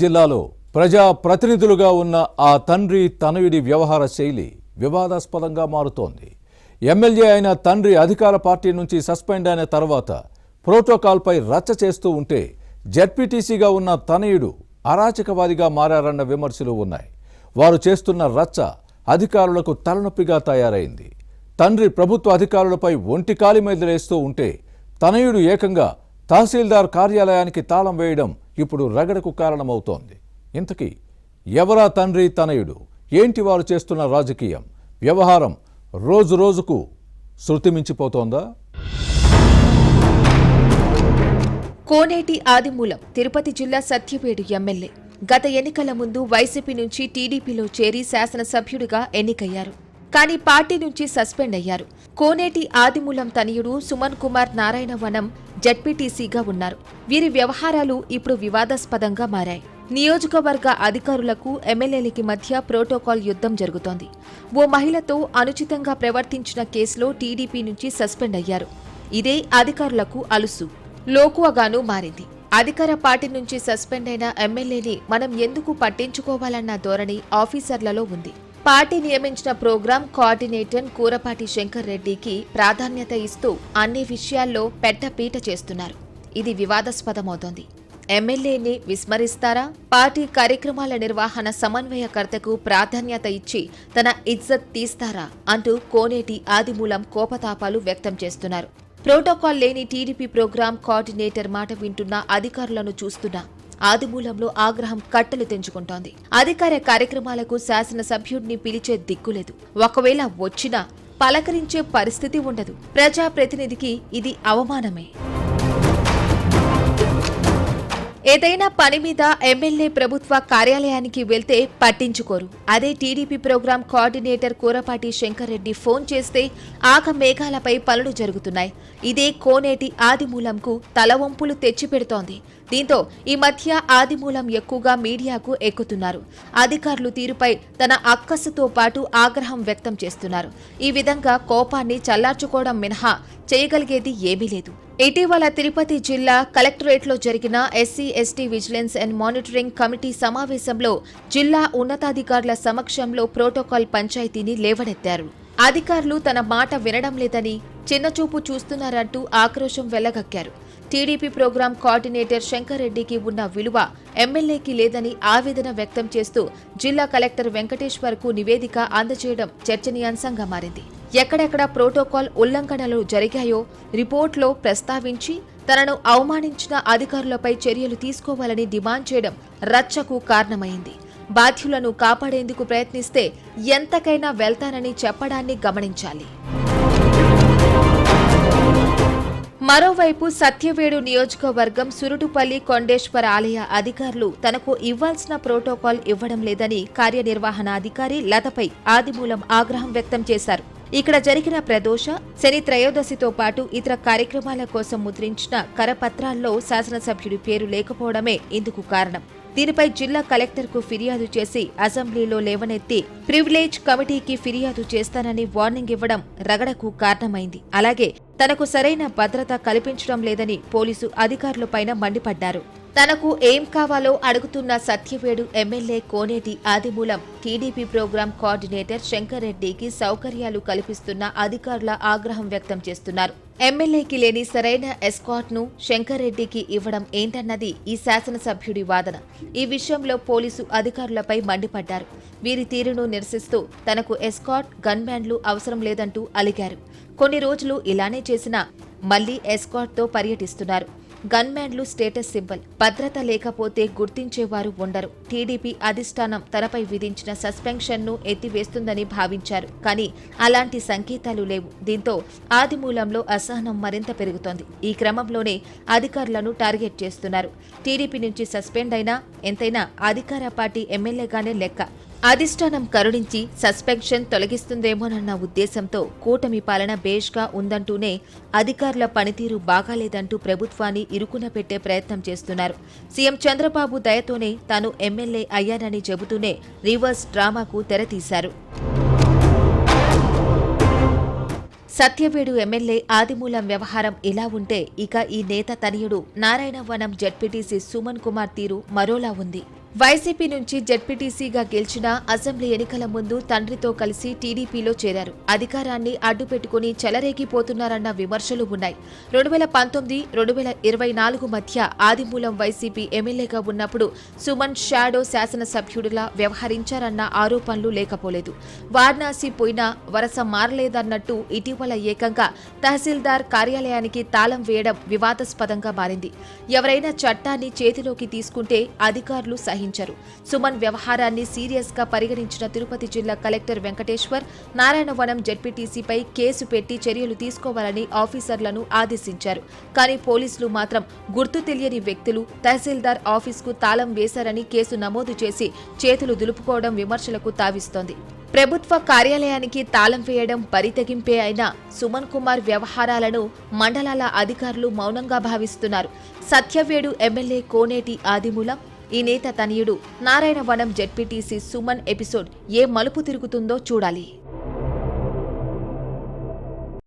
జిల్లాలో ప్రజా ప్రతినిధులుగా ఉన్న ఆ తండ్రి తనయుడి వ్యవహార శైలి వివాదాస్పదంగా మారుతోంది. ఎమ్మెల్యే అయిన తండ్రి అధికార పార్టీ నుంచి సస్పెండ్ అయిన తర్వాత ప్రోటోకాల్పై రచ్చ చేస్తూ ఉంటే జెడ్పీటీసీగా ఉన్న తనయుడు అరాచకవాదిగా మారారన్న విమర్శలు ఉన్నాయి. వారు చేస్తున్న రచ్చ అధికారులకు తలనొప్పిగా తయారైంది. తండ్రి ప్రభుత్వ అధికారులపై ఒంటికాలి మెదిలేస్తూ ఉంటే తనయుడు ఏకంగా తహసీల్దార్ కార్యాలయానికి తాళం వేయడం ఇప్పుడు రగడకు కారణమవుతోంది. ఇంతకీ ఎవరా తండ్రి తనయుడు? ఏంటి వారు చేస్తున్న రాజకీయం? వ్యవహారం రోజు రోజుకు శృతిమించిపోతోందా? కోనేటి ఆదిమూలం తిరుపతి జిల్లా సత్యవేడు ఎమ్మెల్యే. గత ఎన్నికల ముందు వైసీపీ నుంచి టీడీపీలో చేరి శాసనసభ్యుడిగా ఎన్నికయ్యారు. కానీ పార్టీ నుంచి సస్పెండ్ అయ్యారు. కోనేటి ఆదిమూలం తనయుడు సుమన్ కుమార్ నారాయణవనం జెడ్పీటీసీగా ఉన్నారు. వీరి వ్యవహారాలు ఇప్పుడు వివాదాస్పదంగా మారాయి. నియోజకవర్గ అధికారులకు ఎమ్మెల్యేలకి మధ్య ప్రోటోకాల్ యుద్ధం జరుగుతోంది. ఓ మహిళతో అనుచితంగా ప్రవర్తించిన కేసులో టీడీపీ నుంచి సస్పెండ్ అయ్యారు. ఇదే అధికారులకు అలుసు లోకువగానూ మారింది. అధికార పార్టీ నుంచి సస్పెండ్ అయిన ఎమ్మెల్యేని మనం ఎందుకు పట్టించుకోవాలన్న ధోరణి ఆఫీసర్లలో ఉంది. పార్టీ నియమించిన ప్రోగ్రాం కోఆర్డినేటర్ కూరపాటి శంకర్ రెడ్డికి ప్రాధాన్యత ఇస్తూ అన్ని విషయాల్లో పెద్దపీట చేస్తున్నారు. ఇది వివాదాస్పదమవుతోంది. ఎమ్మెల్యేని విస్మరిస్తారా? పార్టీ కార్యక్రమాల నిర్వహణ సమన్వయకర్తకు ప్రాధాన్యత ఇచ్చి తన ఇజ్జత్ తీస్తారా అంటూ కోనేటి ఆదిమూలం కోపతాపాలు వ్యక్తం చేస్తున్నారు. ప్రోటోకాల్ లేని టీడీపీ ప్రోగ్రాం కోఆర్డినేటర్ మాట వింటున్న అధికారులను చూస్తున్నా ఆదిమూలంలో ఆగ్రహం కట్టలు తెంచుకుంటోంది. అధికార కార్యక్రమాలకు శాసనసభ్యుడిని పిలిచే దిక్కులేదు. ఒకవేళ వచ్చినా పలకరించే పరిస్థితి ఉండదు. ప్రజాప్రతినిధికి ఇది అవమానమే. ఏదైనా పని మీద ఎమ్మెల్యే ప్రభుత్వ కార్యాలయానికి వెళ్తే పట్టించుకోరు. అదే TDP program coordinator Kurapati Shankar Reddy phone చేస్తే ఆగమేఘాలపై పనులు జరుగుతున్నాయి. ఇదే కోనేటి ఆదిమూలంకు తలవంపులు తెచ్చిపెడుతోంది. దీంతో ఈ మధ్య ఆదిమూలం ఎక్కువగా మీడియాకు ఎక్కుతున్నారు. అధికారులు తీరుపై తన అక్కసుతో పాటు ఆగ్రహం వ్యక్తం చేస్తున్నారు. ఈ విధంగా కోపాన్ని చల్లార్చుకోవడం మినహా చేయగలిగేది ఏమీ లేదు. ఇటీవల తిరుపతి జిల్లా కలెక్టరేట్లో జరిగిన SC ST vigilance and monitoring committee సమావేశంలో జిల్లా ఉన్నతాధికారుల సమక్షంలో ప్రోటోకాల్ పంచాయతీని లేవనెత్తారు. అధికారులు తన మాట వినడం లేదని, చిన్నచూపు చూస్తున్నారంటూ ఆక్రోశం వెళ్లగక్కారు. టీడీపీ ప్రోగ్రాం కోఆర్డినేటర్ శంకర్ రెడ్డికి ఉన్న విలువ ఎమ్మెల్యేకి లేదని ఆవేదన వ్యక్తం చేస్తూ జిల్లా కలెక్టర్ వెంకటేశ్వర్కు నివేదిక అందజేయడం చర్చనీయాంశంగా మారింది. ఎక్కడెక్కడ ప్రోటోకాల్ ఉల్లంఘనలు జరిగాయో రిపోర్ట్లో ప్రస్తావించి తనను అవమానించిన అధికారులపై చర్యలు తీసుకోవాలని డిమాండ్ చేయడం రచ్చకు కారణమైంది. బాధ్యులను కాపాడేందుకు ప్రయత్నిస్తే ఎంతకైనా వెళ్తానని చెప్పడాన్ని గమనించాలి. మరోవైపు సత్యవేడు నియోజకవర్గం సురుటుపల్లి కొండేశ్వర ఆలయ అధికారులు తనకు ఇవ్వాల్సిన ప్రోటోకాల్ ఇవ్వడం లేదని కార్యనిర్వహణాధికారి లతపై ఆదిమూలం ఆగ్రహం వ్యక్తం చేశారు. ఇక్కడ జరిగిన ప్రదోష, శని త్రయోదశితో పాటు ఇతర కార్యక్రమాల కోసం ముద్రించిన కరపత్రాల్లో శాసనసభ్యుడి పేరు లేకపోవడమే ఇందుకు కారణం. దీనిపై జిల్లా కలెక్టర్కు ఫిర్యాదు చేసి అసెంబ్లీలో లేవనెత్తి ప్రివిలేజ్ కమిటీకి ఫిర్యాదు చేస్తానని వార్నింగ్ ఇవ్వడం రగడకు కారణమైంది. అలాగే తనకు సరైన భద్రత కల్పించడం లేదని పోలీసు అధికారులపైన మండిపడ్డారు. తనకు ఏం కావాలో అడుగుతున్న సత్యవేడు ఎమ్మెల్యే కోనేటి ఆదిమూలం టీడీపీ ప్రోగ్రాం కోఆర్డినేటర్ శంకర్ రెడ్డికి సౌకర్యాలు కల్పిస్తున్న అధికారుల ఆగ్రహం వ్యక్తం చేస్తున్నారు. ఎమ్మెల్యేకి లేని సరైన ఎస్కాట్ ను శంకర్ రెడ్డికి ఇవ్వడం ఏంటన్నది ఈ శాసనసభ్యుడి వాదన. ఈ విషయంలో పోలీసు అధికారులపై మండిపడ్డారు. వీరి తీరును నిరసిస్తూ తనకు ఎస్కాట్, గన్మ్యాన్లు అవసరం లేదంటూ అలిగారు. కొన్ని రోజులు ఇలానే చేసినా మళ్లీ ఎస్కాట్తో పర్యటిస్తున్నారు. గన్మ్యాన్లు స్టేటస్ సింబల్, భద్రత లేకపోతే గుర్తించేవారు ఉండరు. టీడీపీ అధిష్టానం తనపై విధించిన సస్పెన్షన్ను ఎత్తివేస్తుందని భావించారు. కానీ అలాంటి సంకేతాలు లేవు. దీంతో ఆదిమూలంలో అసహనం మరింత పెరుగుతోంది. ఈ క్రమంలోనే అధికారులను టార్గెట్ చేస్తున్నారు. టీడీపీ నుంచి సస్పెండ్ అయినా ఎంతైనా అధికార పార్టీ ఎమ్మెల్యేగానే లెక్క. అధిష్టానం కరుణించి సస్పెన్షన్ తొలగిస్తుందేమోనన్న ఉద్దేశంతో కూటమి పాలన బేష్గా ఉందంటూనే అధికారుల పనితీరు బాగాలేదంటూ ప్రభుత్వాన్ని ఇరుకున పెట్టే ప్రయత్నం చేస్తున్నారు. సీఎం చంద్రబాబు దయతోనే తాను ఎమ్మెల్యే అయ్యానని చెబుతూనే రివర్స్ డ్రామాకు తెరతీశారు. సత్యవేడు ఎమ్మెల్యే ఆదిమూలం వ్యవహారం ఇలా ఉంటే ఇక ఈ నేత తనయుడు నారాయణవనం జెడ్పీటీసీ సుమన్ కుమార్ తీరు మరోలా ఉంది. వైసీపీ నుంచి జెడ్పీటీసీగా గెలిచిన అసెంబ్లీ ఎన్నికల ముందు తండ్రితో కలిసి టీడీపీలో చేరారు. అధికారాన్ని అడ్డుపెట్టుకుని చెలరేగిపోతున్నారన్న విమర్శలు ఉన్నాయి. 2019-2024 మధ్య ఆదిమూలం వైసీపీ ఎమ్మెల్యేగా ఉన్నప్పుడు సుమన్ షాడో శాసనసభ్యుడిలా వ్యవహరించారన్న ఆరోపణలు లేకపోలేదు. వారణాసి పోయినా వరస మారలేదన్నట్టు ఇటీవల ఏకంగా తహసీల్దార్ కార్యాలయానికి తాళం వేయడం వివాదాస్పదంగా మారింది. ఎవరైనా చట్టాన్ని చేతిలోకి తీసుకుంటే అధికారులు సహించరు. సుమన్ వ్యవహారాన్ని సీరియస్ గా పరిగణించిన తిరుపతి జిల్లా కలెక్టర్ వెంకటేశ్వర్ నారాయణవనం జెడ్పీటీసీపై కేసు పెట్టి చర్యలు తీసుకోవాలని ఆఫీసర్లను ఆదేశించారు. కానీ పోలీసులు మాత్రం గుర్తు తెలియని వ్యక్తులు తహసీల్దార్ ఆఫీస్కు తాళం వేశారని కేసు నమోదు చేసి చేతులు దులుపుకోవడం విమర్శలకు తావిస్తోంది. ప్రభుత్వ కార్యాలయానికి తాళం వేయడం బరితెగింపే అయినా సుమన్ కుమార్ వ్యవహారాలను మండలాల అధికారులు మౌనంగా భావిస్తున్నారు. సత్యవేడు ఎమ్మెల్యే కోనేటి ఆదిమూలం, ఈ నేత తనయుడు నారాయణవనం జెడ్పీటీసీ సుమన్ ఎపిసోడ్ ఏ మలుపు తిరుగుతుందో చూడాలి.